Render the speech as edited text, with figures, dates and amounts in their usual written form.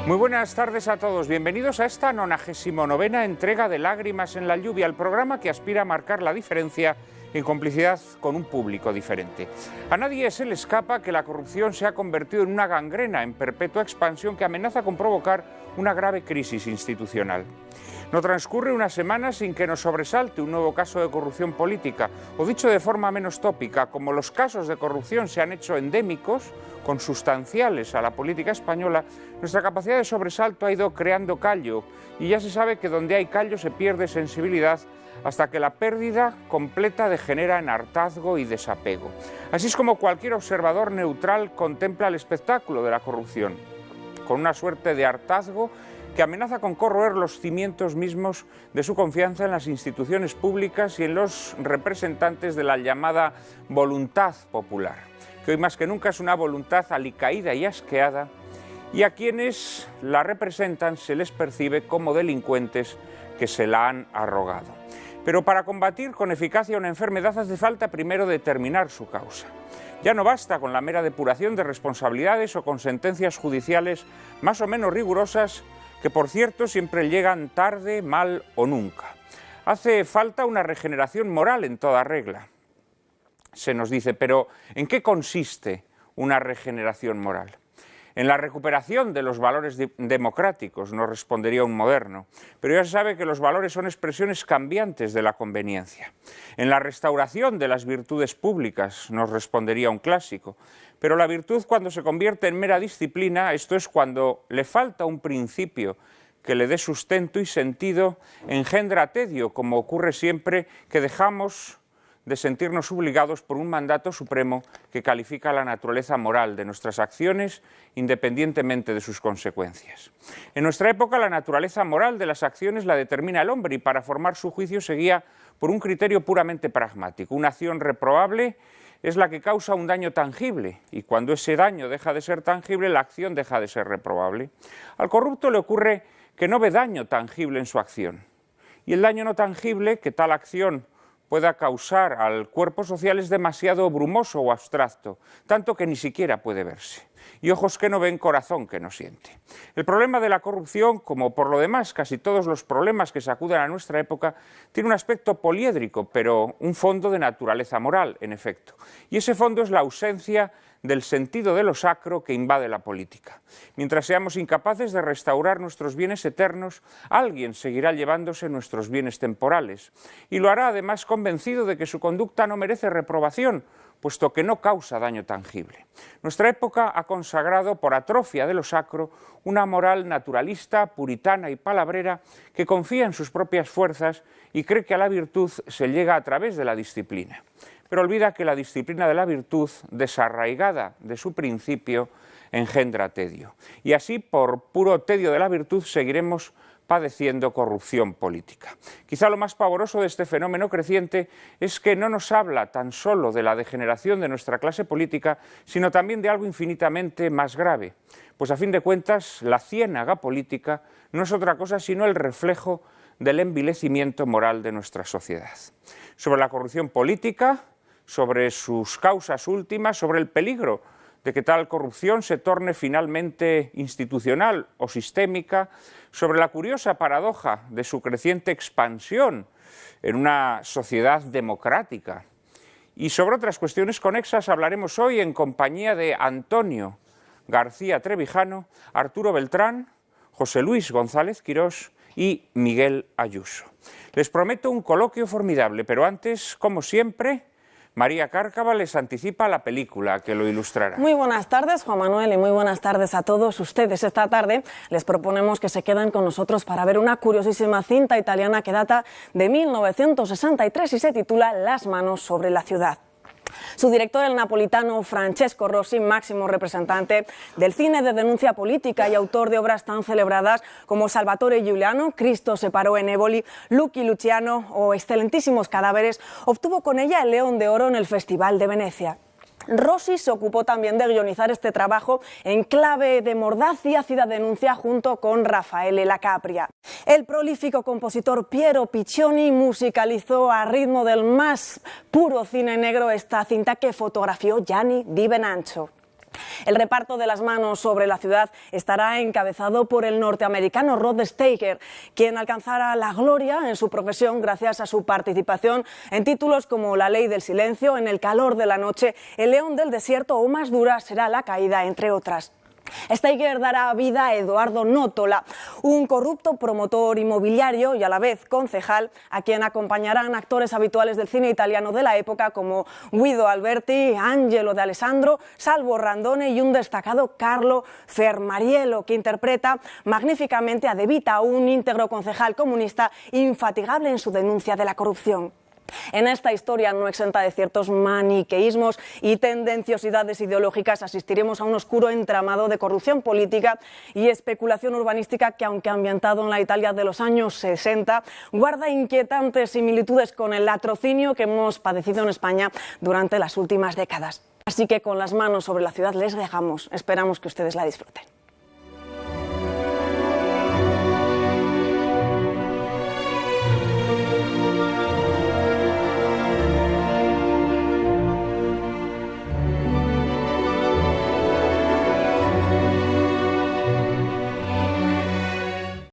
Muy buenas tardes a todos, bienvenidos a esta 99ª entrega de Lágrimas en la lluvia, el programa que aspira a marcar la diferencia en complicidad con un público diferente. A nadie se le escapa que la corrupción se ha convertido en una gangrena en perpetua expansión que amenaza con provocar una grave crisis institucional. No transcurre una semana sin que nos sobresalte un nuevo caso de corrupción política, o dicho de forma menos tópica, como los casos de corrupción se han hecho endémicos, consustanciales a la política española, nuestra capacidad de sobresalto ha ido creando callo, y ya se sabe que donde hay callo se pierde sensibilidad, hasta que la pérdida completa degenera en hartazgo y desapego. Así es como cualquier observador neutral contempla el espectáculo de la corrupción, con una suerte de hartazgo que amenaza con corroer los cimientos mismos de su confianza en las instituciones públicas y en los representantes de la llamada voluntad popular, que hoy más que nunca es una voluntad alicaída y asqueada, y a quienes la representan se les percibe como delincuentes que se la han arrogado. Pero para combatir con eficacia una enfermedad hace falta primero determinar su causa. Ya no basta con la mera depuración de responsabilidades o con sentencias judiciales más o menos rigurosas, que por cierto siempre llegan tarde, mal o nunca. Hace falta una regeneración moral en toda regla. Se nos dice, pero ¿en qué consiste una regeneración moral? En la recuperación de los valores democráticos, nos respondería un moderno, pero ya se sabe que los valores son expresiones cambiantes de la conveniencia. En la restauración de las virtudes públicas, nos respondería un clásico, pero la virtud cuando se convierte en mera disciplina, esto es cuando le falta un principio que le dé sustento y sentido, engendra tedio, como ocurre siempre que dejamos de sentirnos obligados por un mandato supremo que califica la naturaleza moral de nuestras acciones independientemente de sus consecuencias. En nuestra época la naturaleza moral de las acciones la determina el hombre y para formar su juicio se guía por un criterio puramente pragmático. Una acción reprobable es la que causa un daño tangible y cuando ese daño deja de ser tangible la acción deja de ser reprobable. Al corrupto le ocurre que no ve daño tangible en su acción y el daño no tangible que tal acción pueda causar al cuerpo social es demasiado brumoso o abstracto, tanto que ni siquiera puede verse. Y ojos que no ven, corazón que no siente. El problema de la corrupción, como por lo demás casi todos los problemas que sacuden a nuestra época, tiene un aspecto poliédrico, pero un fondo de naturaleza moral, en efecto. Y ese fondo es la ausencia del sentido de lo sacro que invade la política. Mientras seamos incapaces de restaurar nuestros bienes eternos, alguien seguirá llevándose nuestros bienes temporales, y lo hará además convencido de que su conducta no merece reprobación, puesto que no causa daño tangible. Nuestra época ha consagrado, por atrofia de lo sacro, una moral naturalista, puritana y palabrera que confía en sus propias fuerzas y cree que a la virtud se llega a través de la disciplina. Pero olvida que la disciplina de la virtud, desarraigada de su principio, engendra tedio. Y así, por puro tedio de la virtud, seguiremos padeciendo corrupción política. Quizá lo más pavoroso de este fenómeno creciente es que no nos habla tan solo de la degeneración de nuestra clase política, sino también de algo infinitamente más grave. Pues a fin de cuentas, la ciénaga política no es otra cosa sino el reflejo del envilecimiento moral de nuestra sociedad. Sobre la corrupción política, sobre sus causas últimas, sobre el peligro de que tal corrupción se torne finalmente institucional o sistémica, sobre la curiosa paradoja de su creciente expansión en una sociedad democrática. Y sobre otras cuestiones conexas hablaremos hoy en compañía de Antonio García Trevijano, Arturo Beltrán, José Luis González Quirós y Miguel Ayuso. Les prometo un coloquio formidable, pero antes, como siempre, María Cárcava les anticipa la película que lo ilustrará. Muy buenas tardes, Juan Manuel, y muy buenas tardes a todos ustedes. Esta tarde les proponemos que se queden con nosotros para ver una curiosísima cinta italiana que data de 1963 y se titula Las manos sobre la ciudad. Su director, el napolitano Francesco Rosi, máximo representante del cine de denuncia política y autor de obras tan celebradas como Salvatore Giuliano, Cristo se paró en Éboli, Lucky Luciano o Excelentísimos cadáveres, obtuvo con ella el León de Oro en el Festival de Venecia. Rosi se ocupó también de guionizar este trabajo en clave de mordaz y ácida denuncia junto con Raffaele La Capria. El prolífico compositor Piero Piccioni musicalizó a ritmo del más puro cine negro esta cinta que fotografió Gianni Di Benancho. El reparto de las manos sobre la ciudad estará encabezado por el norteamericano Rod Steiger, quien alcanzará la gloria en su profesión gracias a su participación en títulos como La ley del silencio, En el calor de la noche, El león del desierto o Más dura será la caída, entre otras. Steiger dará vida a Eduardo Nótola, un corrupto promotor inmobiliario y a la vez concejal, a quien acompañarán actores habituales del cine italiano de la época como Guido Alberti, Angelo de Alessandro, Salvo Randone y un destacado Carlo Fermariello, que interpreta magníficamente a De Vita, un íntegro concejal comunista infatigable en su denuncia de la corrupción. En esta historia no exenta de ciertos maniqueísmos y tendenciosidades ideológicas, asistiremos a un oscuro entramado de corrupción política y especulación urbanística que, aunque ambientado en la Italia de los años 60, guarda inquietantes similitudes con el latrocinio que hemos padecido en España durante las últimas décadas. Así que con las manos sobre la ciudad les dejamos. Esperamos que ustedes la disfruten.